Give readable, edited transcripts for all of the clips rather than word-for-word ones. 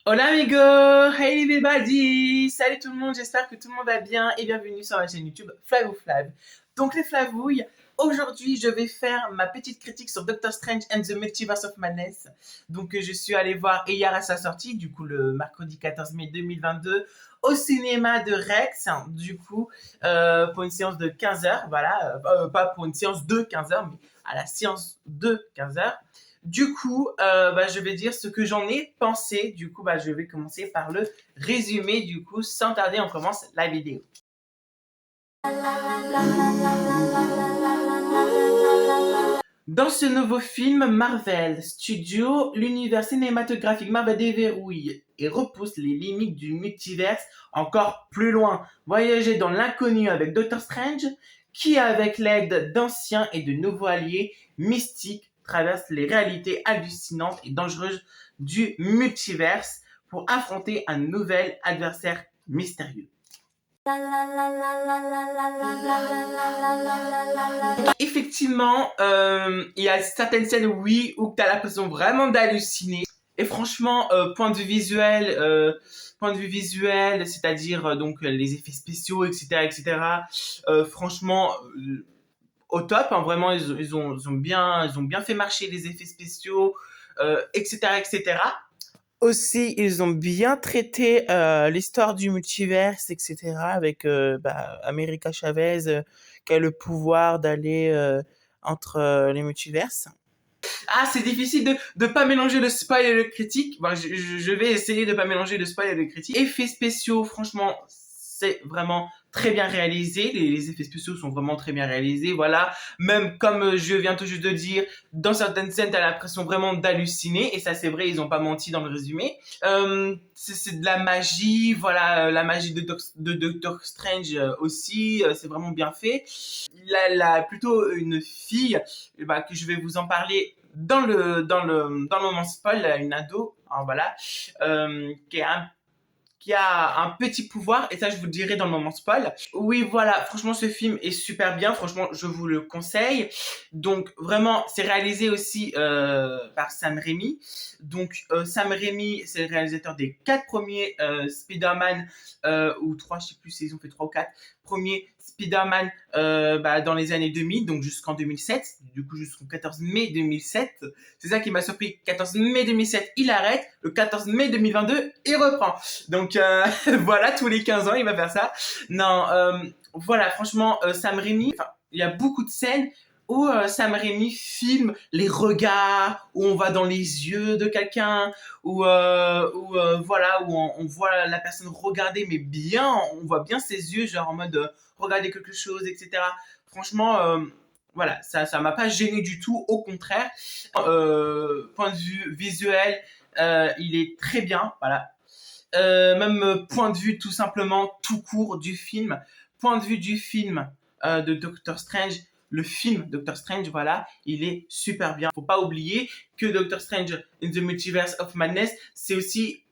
Hola amigo, hey everybody, salut tout le monde, j'espère que tout le monde va bien et bienvenue sur ma chaîne YouTube Flav ou Flav. Donc les Flavouilles, aujourd'hui je vais faire ma petite critique sur Doctor Strange and the Multiverse of Madness. Donc je suis allé voir hier à sa sortie, du coup le mercredi 14 mai 2022 au cinéma de Rex, du coup pour une séance de 15 heures, voilà, pas pour une séance de 15 heures, mais à la séance de 15 heures. Du coup, je vais dire ce que j'en ai pensé. Du coup, je vais commencer par le résumé. Du coup, sans tarder, on commence la vidéo. Dans ce nouveau film Marvel Studios, l'univers cinématographique Marvel déverrouille et repousse les limites du multiverse encore plus loin. Voyager dans l'inconnu avec Doctor Strange, qui avec l'aide d'anciens et de nouveaux alliés mystiques traverse les réalités hallucinantes et dangereuses du multiverse pour affronter un nouvel adversaire mystérieux. Effectivement, il y a certaines scènes, oui, où tu as l'impression vraiment d'halluciner. Et franchement, point de vue visuel, c'est-à-dire donc les effets spéciaux, etc., etc. Franchement, au top. Hein, vraiment, ils ont bien fait marcher les effets spéciaux, etc., etc. Aussi, ils ont bien traité l'histoire du multiverse, etc. avec America Chavez qui a le pouvoir d'aller entre les multiverses. Ah, c'est difficile de pas mélanger le spoil et le critique. Bon, je vais essayer de pas mélanger le spoil et le critique. Effets spéciaux, franchement, c'est vraiment très bien réalisé. Les effets spéciaux sont vraiment très bien réalisés. Voilà. Même comme je viens tout juste de dire, dans certaines scènes, t'as l'impression vraiment d'halluciner. Et ça, c'est vrai, ils ont pas menti dans le résumé. C'est de la magie. Voilà, la magie de Doctor Strange aussi. C'est vraiment bien fait. Plutôt une fille, que je vais vous en parler dans le moment spoil, une ado, hein, voilà, qui est qui a un petit pouvoir, et ça je vous le dirai dans le moment spoil. Oui, voilà, franchement ce film est super bien, franchement je vous le conseille. Donc vraiment, c'est réalisé aussi par Sam Raimi. Donc Sam Raimi, c'est le réalisateur des 4 premiers Spider-Man, ou 3, je sais plus s'ils ont fait 3 ou 4 premiers Spider-Man dans les années 2000, donc jusqu'en 2007, du coup jusqu'au 14 mai 2007. C'est ça qui m'a surpris. 14 mai 2007, il arrête. Le 14 mai 2022, il reprend. Donc voilà, tous les 15 ans, il va faire ça. Non, voilà, franchement, Sam Raimi, il y a beaucoup de scènes où Sam Raimi filme les regards, où on va dans les yeux de quelqu'un, voilà, où on voit la personne regarder, mais bien, on voit bien ses yeux, genre en mode regarder quelque chose, etc. Franchement, voilà, ça m'a pas gêné du tout, au contraire. Point de vue visuel, il est très bien, voilà. Même point de vue tout simplement tout court du film, point de vue du film de Doctor Strange, le film Doctor Strange, voilà, il est super bien. Faut pas oublier que Doctor Strange in the Multiverse of Madness, c'est aussi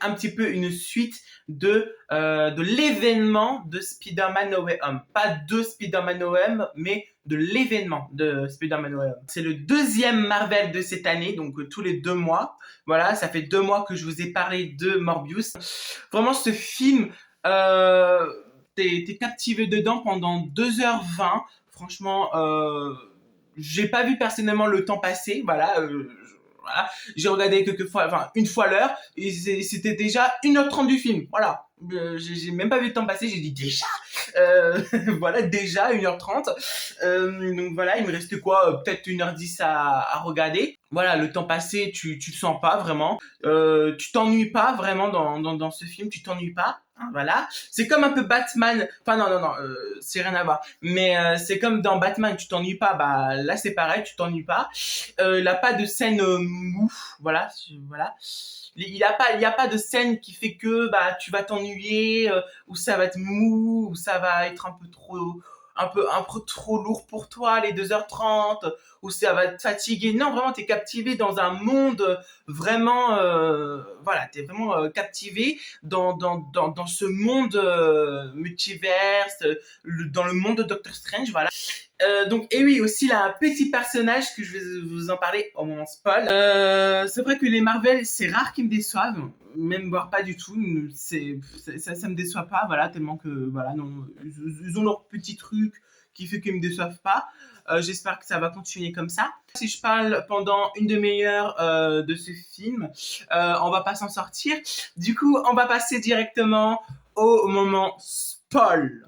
un petit peu une suite de l'événement de Spider-Man No Way Home. Pas de Spider-Man No Way Home, mais de l'événement de Spider-Man No Way Home. C'est le deuxième Marvel de cette année, donc tous les 2 mois. Voilà, ça fait 2 mois que je vous ai parlé de Morbius. Vraiment, ce film, t'es captivé dedans pendant 2h20. Franchement, j'ai pas vu personnellement le temps passer. Voilà, voilà. J'ai regardé quelques fois, enfin une fois l'heure, et c'était déjà 1h30 du film. Voilà. J'ai même pas vu le temps passer, j'ai dit déjà voilà, déjà 1h30. Donc voilà, il me restait quoi, peut-être 1h10 à regarder. Voilà, le temps passé, tu le sens pas vraiment. Tu t'ennuies pas vraiment dans ce film, tu t'ennuies pas. Hein, voilà, c'est comme un peu Batman. Enfin non non non, c'est rien à voir. Mais c'est comme dans Batman, tu t'ennuies pas. Bah là c'est pareil, tu t'ennuies pas. Il a pas de scène mou. Voilà, voilà. Il y a pas de scène qui fait que tu vas t'ennuyer, ou ça va être mou, ou ça va être un peu trop lourd pour toi les 2h30, ou ça va te fatiguer. Non, vraiment, t'es captivé dans un monde vraiment, voilà, t'es vraiment captivé dans ce monde multiverse, dans le monde de Doctor Strange, voilà. Donc, et oui, aussi, il a un petit personnage que je vais vous en parler au moment spoil. C'est vrai que les Marvel, c'est rare qu'ils me déçoivent, même voire pas du tout. Ça me déçoit pas, voilà, tellement que, voilà, non, ils ont leur petit truc qui fait qu'ils me déçoivent pas. J'espère que ça va continuer comme ça. Si je parle pendant une demi-heure de ce film, on va pas s'en sortir. Du coup, on va passer directement au moment spoil.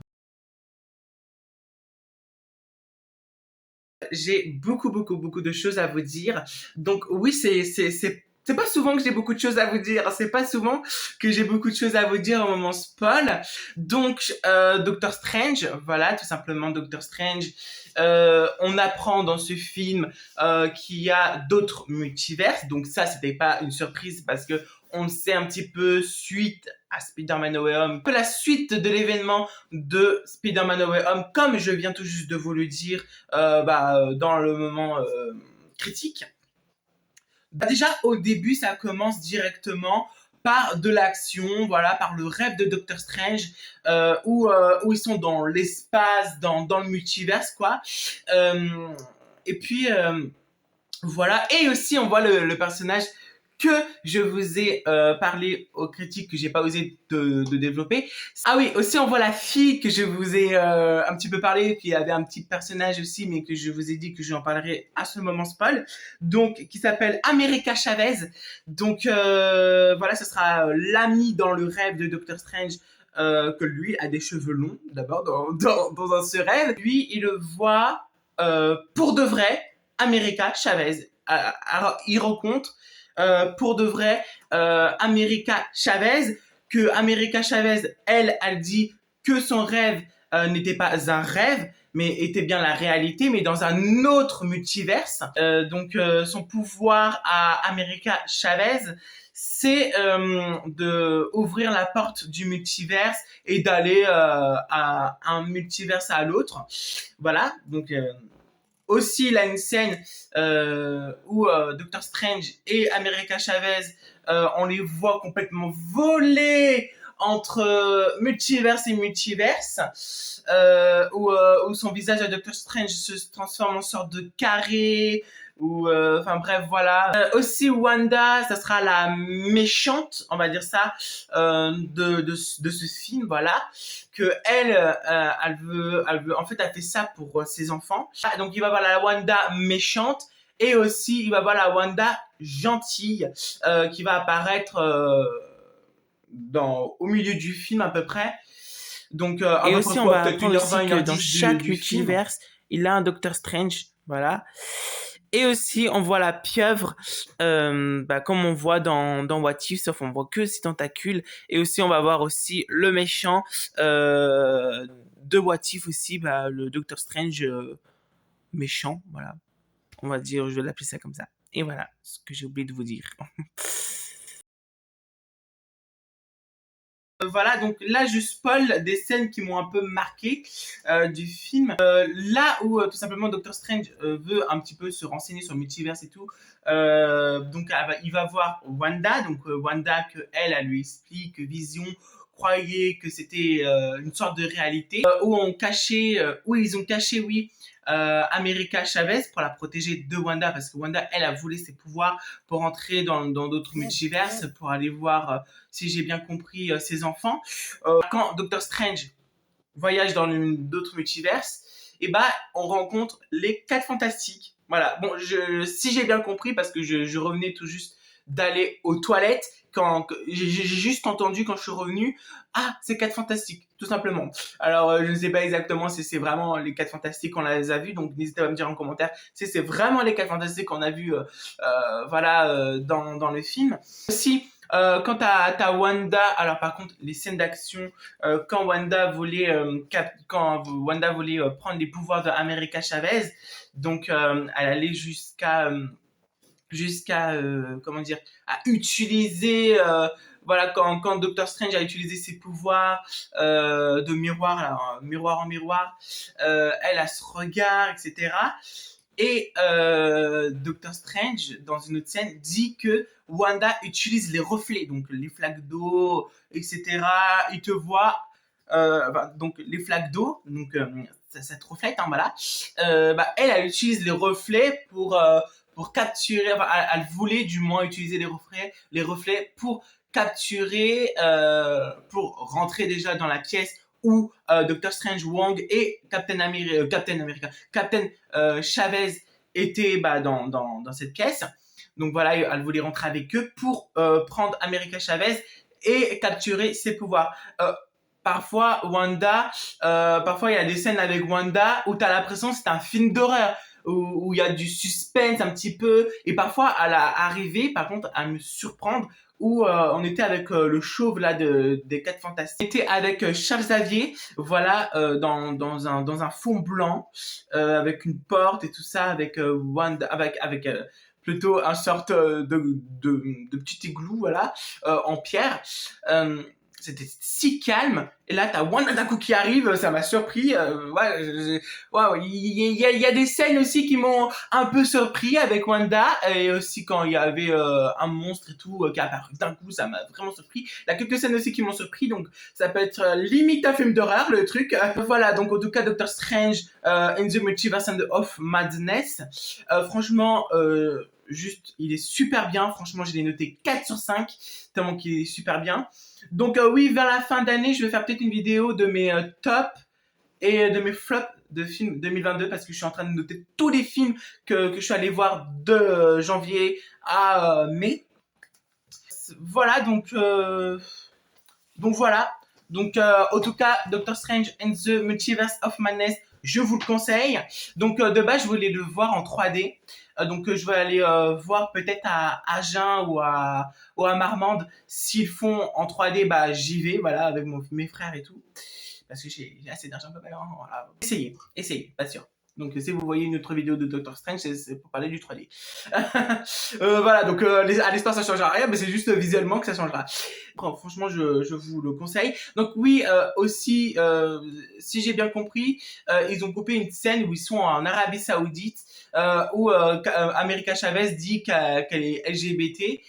J'ai beaucoup de choses à vous dire. Donc oui, c'est pas souvent que j'ai beaucoup de choses à vous dire. C'est pas souvent que j'ai beaucoup de choses à vous dire au moment spoil. Donc Doctor Strange, voilà, tout simplement Doctor Strange. On apprend dans ce film qu'il y a d'autres multiverses. Donc ça, c'était pas une surprise parce que on le sait un petit peu suite à Spider-Man No Way Home. La suite de l'événement de Spider-Man No Way Home, comme je viens tout juste de vous le dire, dans le moment critique. Déjà, au début, ça commence directement par de l'action, voilà, par le rêve de Doctor Strange, où ils sont dans l'espace, dans le multiverse, quoi. Et puis, voilà. Et aussi, on voit le personnage que je vous ai parlé aux critiques que j'ai pas osé de développer. Ah oui, aussi on voit la fille que je vous ai un petit peu parlé, qui avait un petit personnage aussi, mais que je vous ai dit que j'en parlerai à ce moment spoil. Donc, qui s'appelle America Chavez. Donc voilà, ce sera l'ami dans le rêve de Doctor Strange. Que lui a des cheveux longs, d'abord, dans ce rêve. Lui, il le voit pour de vrai, America Chavez. Alors, il rencontre pour de vrai America Chavez, que America Chavez, elle dit que son rêve n'était pas un rêve, mais était bien la réalité, mais dans un autre multiverse. Donc, son pouvoir à America Chavez, c'est de ouvrir la porte du multiverse et d'aller à un multiverse à l'autre. Voilà, donc aussi, il a une scène où Doctor Strange et America Chavez, on les voit complètement voler entre multiverse et multiverse, où son visage à Doctor Strange se transforme en sorte de carré, enfin bref, voilà. Aussi, Wanda, ça sera la méchante, on va dire ça, de ce film, voilà, que elle veut, en fait, elle fait ça pour ses enfants. Donc, il va voir la Wanda méchante et aussi, il va voir la Wanda gentille qui va apparaître au milieu du film à peu près. Donc, à Et peu près aussi, on quoi, va peut-être apprendre une heure vingt, aussi une que heure dans dix chaque du film. multiverse, il a un Doctor Strange, voilà. Et aussi, on voit la pieuvre, comme on voit dans What If, sauf on voit que ses tentacules. Et aussi, on va voir aussi le méchant de What If aussi, le Doctor Strange méchant, voilà. On va dire, je vais l'appeler ça comme ça. Et voilà ce que j'ai oublié de vous dire. Voilà, donc là je spoil des scènes qui m'ont un peu marqué du film. Là où tout simplement Doctor Strange veut un petit peu se renseigner sur le multiverse et tout. Donc il va voir Wanda, donc Wanda que elle lui explique que Vision croyait que c'était une sorte de réalité, où ils ont caché, oui, America Chavez pour la protéger de Wanda, parce que Wanda, elle a voulu ses pouvoirs pour entrer dans d'autres multiverses, pour aller voir si j'ai bien compris, ses enfants. Quand Doctor Strange voyage dans d'autres multiverses, et on rencontre les 4 fantastiques. Voilà. Bon, si j'ai bien compris, parce que je revenais tout juste d'aller aux toilettes, quand j'ai juste entendu quand je suis revenu, ah, c'est 4 fantastiques, tout simplement. Alors, je ne sais pas exactement si c'est vraiment les 4 fantastiques qu'on les a vus, donc n'hésitez pas à me dire en commentaire si c'est vraiment les 4 fantastiques qu'on a vus, voilà, dans le film. Aussi, quant à Wanda, alors par contre, les scènes d'action, quand Wanda voulait prendre les pouvoirs de America Chavez, donc elle allait jusqu'à comment dire, à utiliser, voilà, quand Doctor Strange a utilisé ses pouvoirs de miroir, alors, miroir en miroir, elle a ce regard, etc. Et Doctor Strange, dans une autre scène, dit que Wanda utilise les reflets, donc les flaques d'eau, etc. Il te voit, donc les flaques d'eau, donc cette reflète, hein, voilà. Elle utilise les reflets pour capturer, enfin, elle voulait du moins utiliser les reflets pour capturer, pour rentrer déjà dans la pièce où Doctor Strange, Wong et Captain Chavez étaient dans cette pièce. Donc voilà, elle voulait rentrer avec eux pour prendre America Chavez et capturer ses pouvoirs. Parfois, parfois il y a des scènes avec Wanda où t'as l'impression que c'est un film d'horreur, où il y a du suspense un petit peu, et parfois elle a arrivé, par contre, à me surprendre, où on était avec le chauve là des 4 Fantastiques. On était avec Charles Xavier, voilà, dans un fond blanc, avec une porte et tout ça, avec Wanda, avec plutôt un sorte de petit igloo, voilà, en pierre. C'était si calme, et là t'as Wanda d'un coup qui arrive, ça m'a surpris. Il y a des scènes aussi qui m'ont un peu surpris avec Wanda, et aussi quand il y avait un monstre et tout qui est apparu d'un coup, ça m'a vraiment surpris. Il y a quelques scènes aussi qui m'ont surpris, donc ça peut être limite un film d'horreur le truc. Voilà, donc en tout cas Doctor Strange in the Multiverse of Madness, franchement juste il est super bien, franchement je l'ai noté 4 sur 5 tellement qu'il est super bien. Donc oui, vers la fin d'année, je vais faire peut-être une vidéo de mes tops et de mes flops de films 2022, parce que je suis en train de noter tous les films que je suis allé voir de janvier à mai. Voilà, donc voilà. Donc en tout cas, Doctor Strange and the Multiverse of Madness, je vous le conseille. Donc de base, je voulais le voir en 3D. Donc je vais aller voir peut-être à Agen ou à Marmande. S'ils font en 3D, j'y vais, voilà, avec mes frères et tout. Parce que j'ai assez d'argent quand même. Voilà. Essayez, pas sûr. Donc si vous voyez une autre vidéo de Doctor Strange, c'est pour parler du 3D. Voilà, donc à l'espace ça changera rien, mais c'est juste visuellement que ça changera. Franchement, je vous le conseille. Donc oui, aussi, si j'ai bien compris, ils ont coupé une scène où ils sont en Arabie Saoudite, où America Chavez dit qu'elle est LGBT.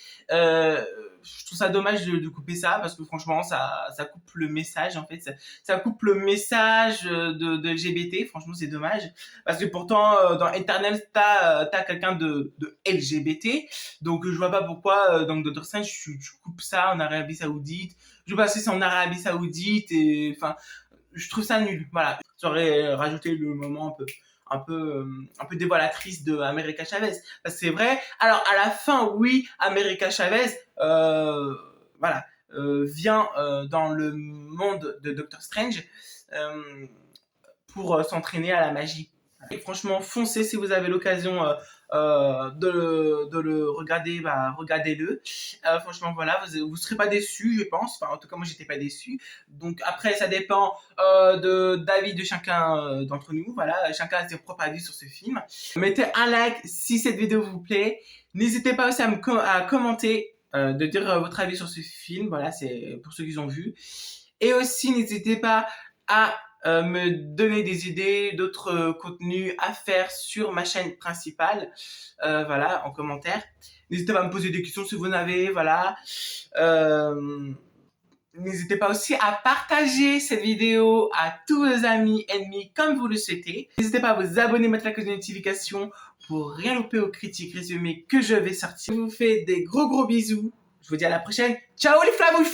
Je trouve ça dommage de couper ça, parce que franchement ça coupe le message, en fait, ça coupe le message de LGBT. Franchement c'est dommage, parce que pourtant dans Internet t'as quelqu'un de LGBT, donc je vois pas pourquoi dans Doctor Strange tu coupes ça en Arabie Saoudite. Je sais pas si c'est en Arabie Saoudite, et enfin je trouve ça nul, voilà. J'aurais rajouté le moment un peu dévoilatrice de America Chavez, parce que c'est vrai. Alors à la fin, oui, America Chavez voilà, vient dans le monde de Doctor Strange pour s'entraîner à la magie. Et franchement, foncez si vous avez l'occasion de le regarder, regardez-le. Franchement, voilà, vous serez pas déçus, je pense. Enfin, en tout cas, moi, j'étais pas déçu. Donc après, ça dépend d'avis de chacun d'entre nous. Voilà, chacun a ses propres avis sur ce film. Mettez un like si cette vidéo vous plaît. N'hésitez pas aussi à commenter, de dire votre avis sur ce film. Voilà, c'est pour ceux qui ont vu. Et aussi, n'hésitez pas à me donner des idées d'autres contenus à faire sur ma chaîne principale, voilà, en commentaire. N'hésitez pas à me poser des questions si vous en avez, voilà. N'hésitez pas aussi à partager cette vidéo à tous vos amis, ennemis, comme vous le souhaitez. N'hésitez pas à vous abonner, mettre la cloche de notification pour rien louper aux critiques résumées que je vais sortir. Je vous fais des gros bisous. Je vous dis à la prochaine. Ciao les flammes!